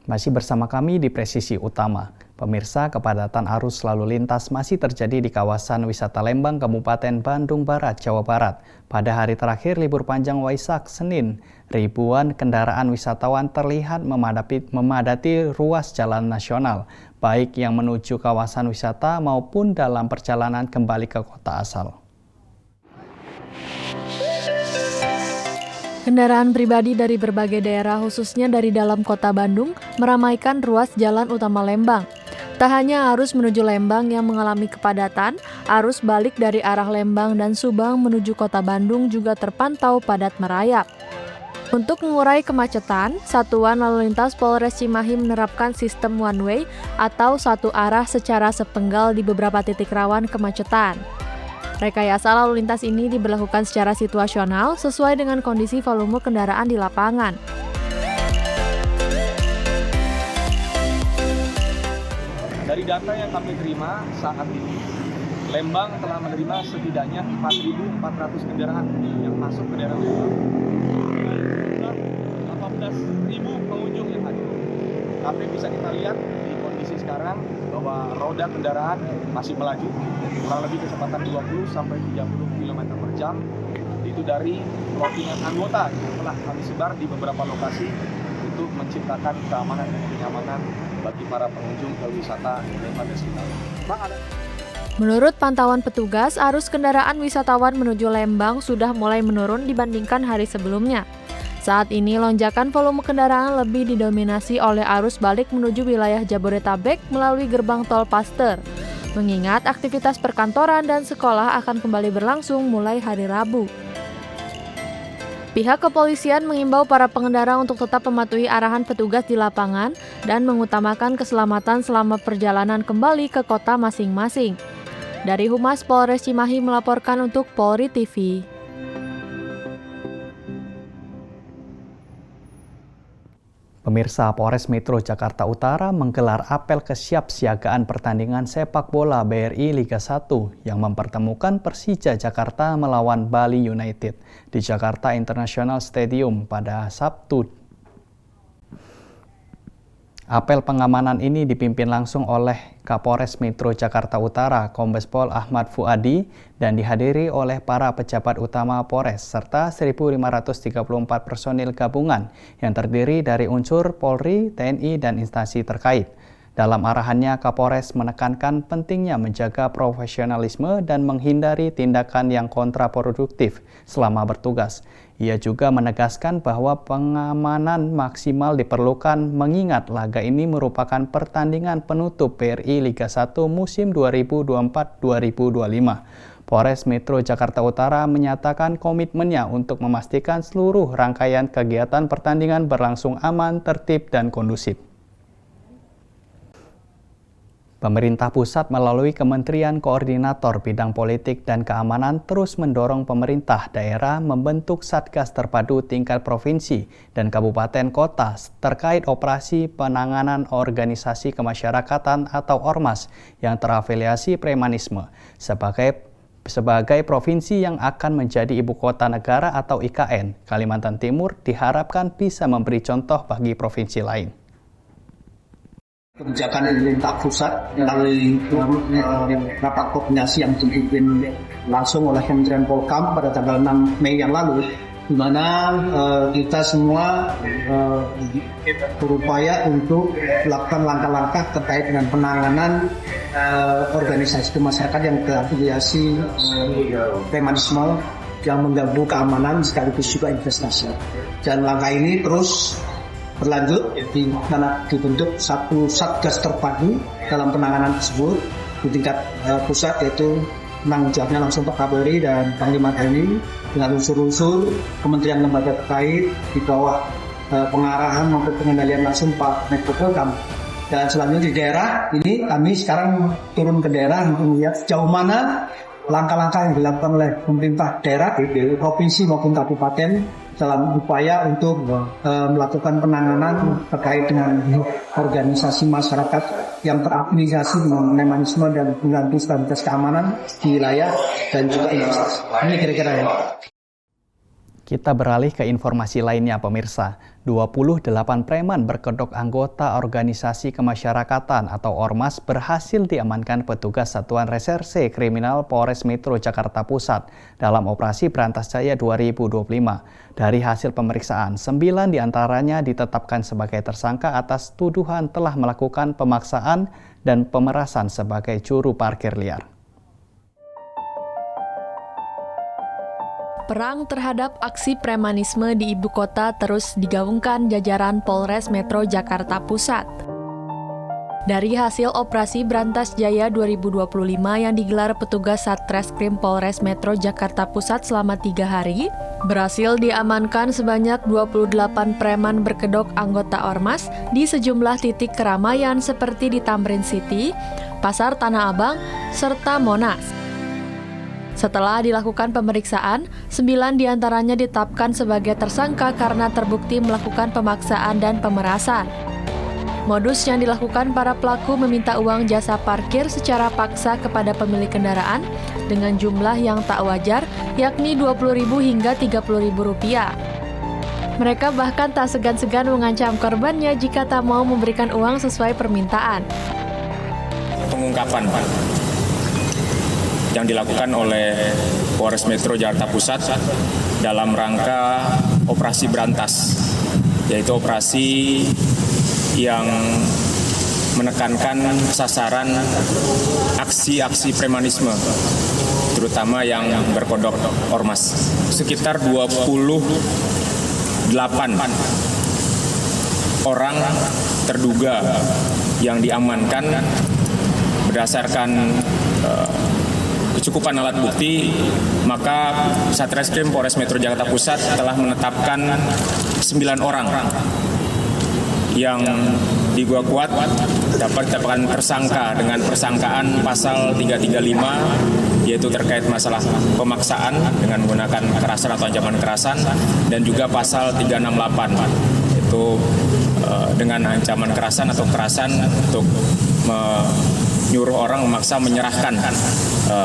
Masih bersama kami di Presisi Utama. Pemirsa, kepadatan arus lalu lintas masih terjadi di kawasan wisata Lembang, Kabupaten Bandung Barat, Jawa Barat. Pada hari terakhir libur panjang Waisak, Senin, ribuan kendaraan wisatawan terlihat memadati ruas jalan nasional, baik yang menuju kawasan wisata maupun dalam perjalanan kembali ke kota asal. Kendaraan pribadi dari berbagai daerah, khususnya dari dalam kota Bandung, meramaikan ruas jalan utama Lembang. Tak hanya arus menuju Lembang yang mengalami kepadatan, arus balik dari arah Lembang dan Subang menuju kota Bandung juga terpantau padat merayap. Untuk mengurai kemacetan, Satuan Lalu Lintas Polres Cimahi menerapkan sistem one way atau satu arah secara sepenggal di beberapa titik rawan kemacetan. Rekayasa lalu lintas ini diberlakukan secara situasional sesuai dengan kondisi volume kendaraan di lapangan. Dari data yang kami terima saat ini, Lembang telah menerima setidaknya 4.400 kendaraan yang masuk ke daerah Lembang. 18.000 pengunjung yang hadir. Tapi bisa kita lihat di kondisi sekarang bahwa roda kendaraan masih melaju, kurang lebih kecepatan 20 sampai 30 km per jam. Itu dari loadingan anggota yang telah kami sebar di beberapa lokasi untuk menciptakan keamanan dan kenyamanan bagi para pengunjung ke wisata Lembang dan sekitarnya. Menurut pantauan petugas, arus kendaraan wisatawan menuju Lembang sudah mulai menurun dibandingkan hari sebelumnya. Saat ini lonjakan volume kendaraan lebih didominasi oleh arus balik menuju wilayah Jabodetabek melalui gerbang tol Paster. Mengingat aktivitas perkantoran dan sekolah akan kembali berlangsung mulai hari Rabu. Pihak kepolisian mengimbau para pengendara untuk tetap mematuhi arahan petugas di lapangan dan mengutamakan keselamatan selama perjalanan kembali ke kota masing-masing. Dari Humas Polres Cimahi melaporkan untuk Polri TV. Pemirsa, Polres Metro Jakarta Utara menggelar apel kesiapsiagaan pertandingan sepak bola BRI Liga 1 yang mempertemukan Persija Jakarta melawan Bali United di Jakarta International Stadium pada Sabtu. Apel pengamanan ini dipimpin langsung oleh Kapolres Metro Jakarta Utara, Kombes Pol Ahmad Fuadi, dan dihadiri oleh para pejabat utama Polres, serta 1.534 personil gabungan yang terdiri dari unsur Polri, TNI, dan instansi terkait. Dalam arahannya, Kapolres menekankan pentingnya menjaga profesionalisme dan menghindari tindakan yang kontraproduktif selama bertugas. Ia juga menegaskan bahwa pengamanan maksimal diperlukan mengingat laga ini merupakan pertandingan penutup BRI Liga 1 musim 2024-2025. Polres Metro Jakarta Utara menyatakan komitmennya untuk memastikan seluruh rangkaian kegiatan pertandingan berlangsung aman, tertib, dan kondusif. Pemerintah pusat melalui Kementerian Koordinator Bidang Politik dan Keamanan terus mendorong pemerintah daerah membentuk Satgas Terpadu tingkat provinsi dan kabupaten kota terkait operasi penanganan organisasi kemasyarakatan atau Ormas yang terafiliasi premanisme sebagai provinsi yang akan menjadi ibu kota negara atau IKN. Kalimantan Timur diharapkan bisa memberi contoh bagi provinsi lain. Kebijakan pemerintah pusat melalui rapat koordinasi yang dipimpin langsung oleh Kementerian Polkam pada tanggal 6 Mei yang lalu, di mana kita semua berupaya untuk melakukan langkah-langkah terkait dengan penanganan organisasi kemasyarakatan yang terafiliasi premanisme yang mengganggu keamanan sekaligus juga investasi. Dan langkah ini terus berlanjut di mana dibentuk satu satgas terpadu dalam penanganan tersebut di tingkat pusat, yaitu penanggung jawabnya langsung Pak Kapolri dan Panglima TNI dengan unsur-unsur kementerian lembaga terkait di bawah pengarahan maupun pengendalian langsung Pak Menko Polhukam. Dan selanjutnya di daerah ini kami sekarang turun ke daerah untuk melihat sejauh mana langkah-langkah yang dilakukan oleh pemerintah daerah di provinsi maupun kabupaten dalam upaya untuk melakukan penanganan terkait dengan organisasi masyarakat yang terafiliasi dengan premanisme dan mengganggu stabilitas keamanan di wilayah dan juga investasi. Ini kira-kira ya. Kita beralih ke informasi lainnya pemirsa. 28 preman berkedok anggota organisasi kemasyarakatan atau Ormas berhasil diamankan petugas Satuan Reserse Kriminal Polres Metro Jakarta Pusat dalam operasi Berantas Jaya 2025. Dari hasil pemeriksaan, 9 diantaranya ditetapkan sebagai tersangka atas tuduhan telah melakukan pemaksaan dan pemerasan sebagai juru parkir liar. Perang terhadap aksi premanisme di ibu kota terus digaungkan jajaran Polres Metro Jakarta Pusat. Dari hasil operasi Berantas Jaya 2025 yang digelar petugas Satreskrim Polres Metro Jakarta Pusat selama 3 hari, berhasil diamankan sebanyak 28 preman berkedok anggota Ormas di sejumlah titik keramaian seperti di Tamrin City, Pasar Tanah Abang, serta Monas. Setelah dilakukan pemeriksaan, 9 diantaranya ditetapkan sebagai tersangka karena terbukti melakukan pemaksaan dan pemerasan. Modus yang dilakukan para pelaku meminta uang jasa parkir secara paksa kepada pemilik kendaraan dengan jumlah yang tak wajar, yakni Rp20.000 hingga Rp30.000. Mereka bahkan tak segan-segan mengancam korbannya jika tak mau memberikan uang sesuai permintaan. Pengungkapan yang dilakukan oleh Polres Metro Jakarta Pusat dalam rangka operasi berantas, yaitu operasi yang menekankan sasaran aksi-aksi premanisme, terutama yang berkodok Ormas. Sekitar 28 orang terduga yang diamankan berdasarkan kecukupan alat bukti, maka Satreskrim Polres Metro Jakarta Pusat telah menetapkan 9 orang yang diduga kuat dapat ditetapkan tersangka dengan persangkaan pasal 335, yaitu terkait masalah pemaksaan dengan menggunakan kekerasan atau ancaman kekerasan, dan juga pasal 368, yaitu dengan ancaman kekerasan atau kekerasan untuk menyuruh orang memaksa menyerahkan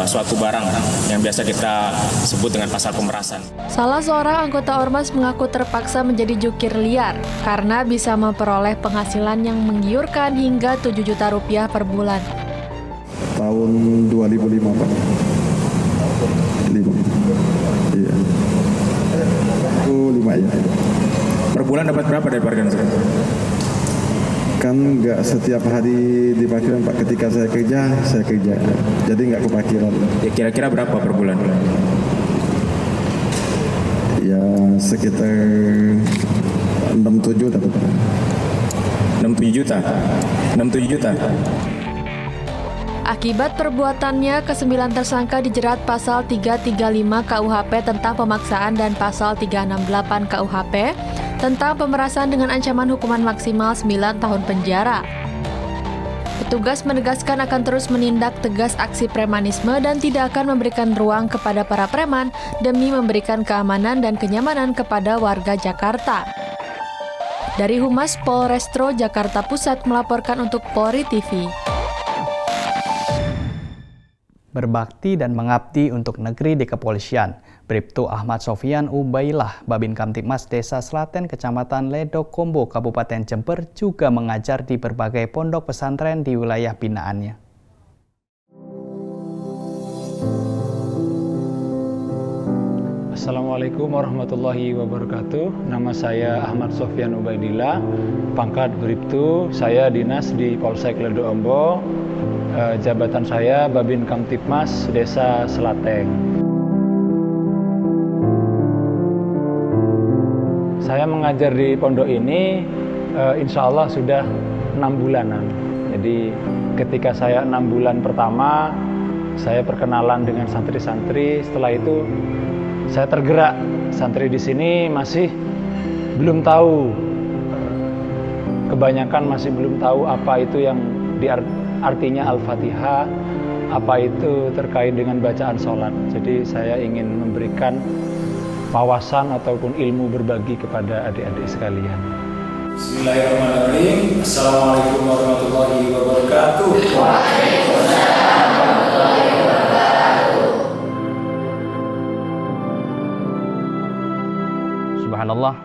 suatu barang yang biasa kita sebut dengan pasal pemerasan. Salah seorang anggota Ormas mengaku terpaksa menjadi jukir liar karena bisa memperoleh penghasilan yang menggiurkan hingga Rp7 juta per bulan. Tahun 2005 Pak. 5. Iya. 5 ya. Per bulan dapat berapa dari parkiran? Kan nggak setiap hari di parkiran Pak, ketika saya kerja, jadi nggak ke parkiran. Ya, kira-kira berapa per bulan? Ya sekitar 6-7 dapat. 67 juta? 67 juta? Akibat perbuatannya, ke-9 tersangka dijerat pasal 335 KUHP tentang pemaksaan dan pasal 368 KUHP tentang pemerasan dengan ancaman hukuman maksimal 9 tahun penjara. Petugas menegaskan akan terus menindak tegas aksi premanisme dan tidak akan memberikan ruang kepada para preman demi memberikan keamanan dan kenyamanan kepada warga Jakarta. Dari Humas Polrestro Jakarta Pusat melaporkan untuk Polri TV. Berbakti dan mengabdi untuk negeri di kepolisian, Bribtu Ahmad Sofian Ubailah, Babin Kamtibmas Desa Slaten, Kecamatan Ledokombo, Kabupaten Jember, juga mengajar di berbagai pondok pesantren di wilayah binaannya. Assalamualaikum warahmatullahi wabarakatuh. Nama saya Ahmad Sofian Ubaidillah, pangkat Bribtu. Saya dinas di Polsek Ledokombo. Jabatan saya Babin Kamtibmas Desa Slateng. Saya mengajar di pondok ini insya Allah sudah 6 bulanan. Jadi ketika saya 6 bulan pertama, saya perkenalan dengan santri-santri. Setelah itu saya tergerak. Santri di sini masih belum tahu, kebanyakan masih belum tahu apa itu yang artinya Al-Fatihah, apa itu terkait dengan bacaan sholat. Jadi saya ingin memberikan wawasan ataupun ilmu berbagi kepada adik-adik sekalian. Bismillahirrahmanirrahim. Assalamualaikum warahmatullahi wabarakatuh. Waalaikumsalam warahmatullahi wabarakatuh. subhanallah,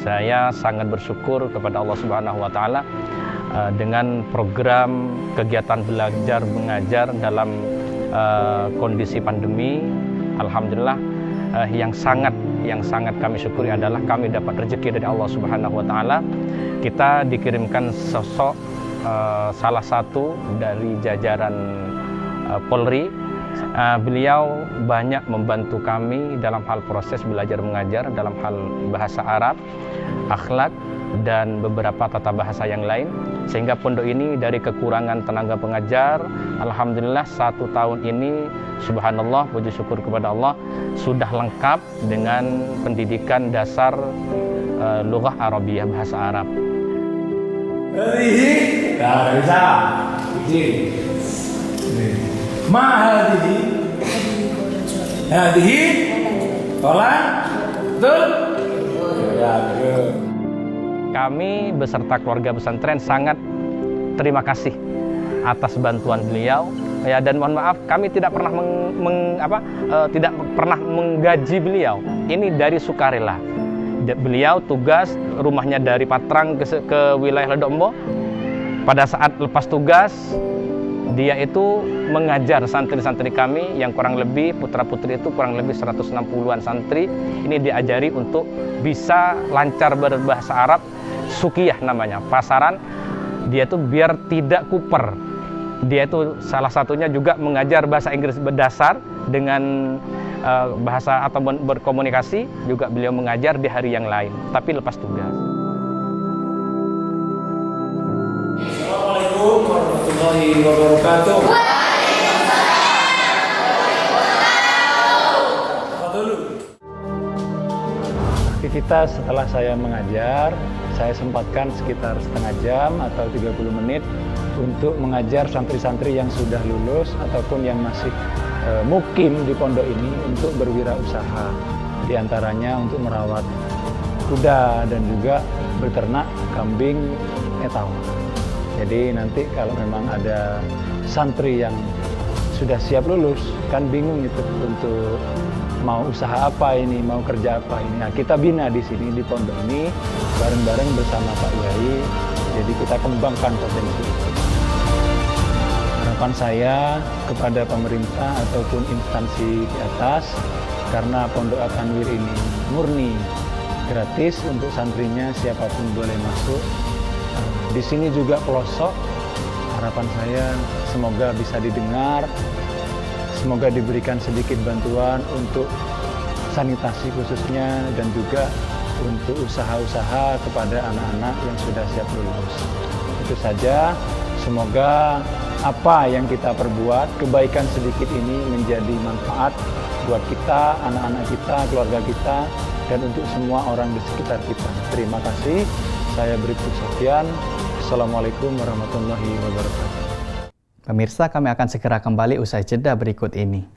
saya sangat bersyukur kepada Allah Subhanahu wa taala dengan program kegiatan belajar mengajar dalam kondisi pandemi. Alhamdulillah, yang sangat kami syukuri adalah kami dapat rezeki dari Allah Subhanahu wa taala. Kita dikirimkan sosok salah satu dari jajaran Polri. Beliau banyak membantu kami dalam hal proses belajar mengajar, dalam hal bahasa Arab, akhlak, dan beberapa tata bahasa yang lain. Sehingga pondok ini dari kekurangan tenaga pengajar, alhamdulillah 1 tahun ini, subhanallah, puji syukur kepada Allah, sudah lengkap dengan pendidikan dasar lughah Arabiyah, bahasa Arab. Kami beserta keluarga pesantren sangat terima kasih atas bantuan beliau, ya, dan mohon maaf kami tidak pernah tidak pernah menggaji beliau. Ini dari sukarela. Beliau tugas rumahnya dari Patrang ke wilayah Ledombo. Pada saat lepas tugas, dia itu mengajar santri-santri kami yang kurang lebih, putra-putri itu kurang lebih 160-an santri. Ini diajari untuk bisa lancar berbahasa Arab, sukiyah namanya, pasaran. Dia itu biar tidak kuper. Dia itu salah satunya juga mengajar bahasa Inggris berdasar dengan bahasa atau berkomunikasi, juga beliau mengajar di hari yang lain, tapi lepas tugas. Assalamualaikum warahmatullahi wabarakatuh. Aktivitas setelah saya mengajar, saya sempatkan sekitar setengah jam atau 30 menit untuk mengajar santri-santri yang sudah lulus ataupun yang masih mukim di pondok ini untuk berwirausaha. Di antaranya untuk merawat kuda dan juga beternak kambing etau. Jadi nanti kalau memang ada santri yang sudah siap lulus, kan bingung itu untuk mau usaha apa ini, mau kerja apa ini. Nah, kita bina di sini di pondok ini bareng-bareng bersama Pak Yai. Jadi kita kembangkan potensi itu. Harapan saya kepada pemerintah ataupun instansi di atas, karena Pondok At-Tanwir ini murni gratis untuk santrinya, siapapun boleh masuk. Di sini juga pelosok, harapan saya semoga bisa didengar, semoga diberikan sedikit bantuan untuk sanitasi khususnya dan juga untuk usaha-usaha kepada anak-anak yang sudah siap lulus. Itu saja, semoga apa yang kita perbuat, kebaikan sedikit ini menjadi manfaat buat kita, anak-anak kita, keluarga kita, dan untuk semua orang di sekitar kita. Terima kasih. Saya Bribtu Sofyan. Assalamualaikum warahmatullahi wabarakatuh. Pemirsa, kami akan segera kembali usai jeda berikut ini.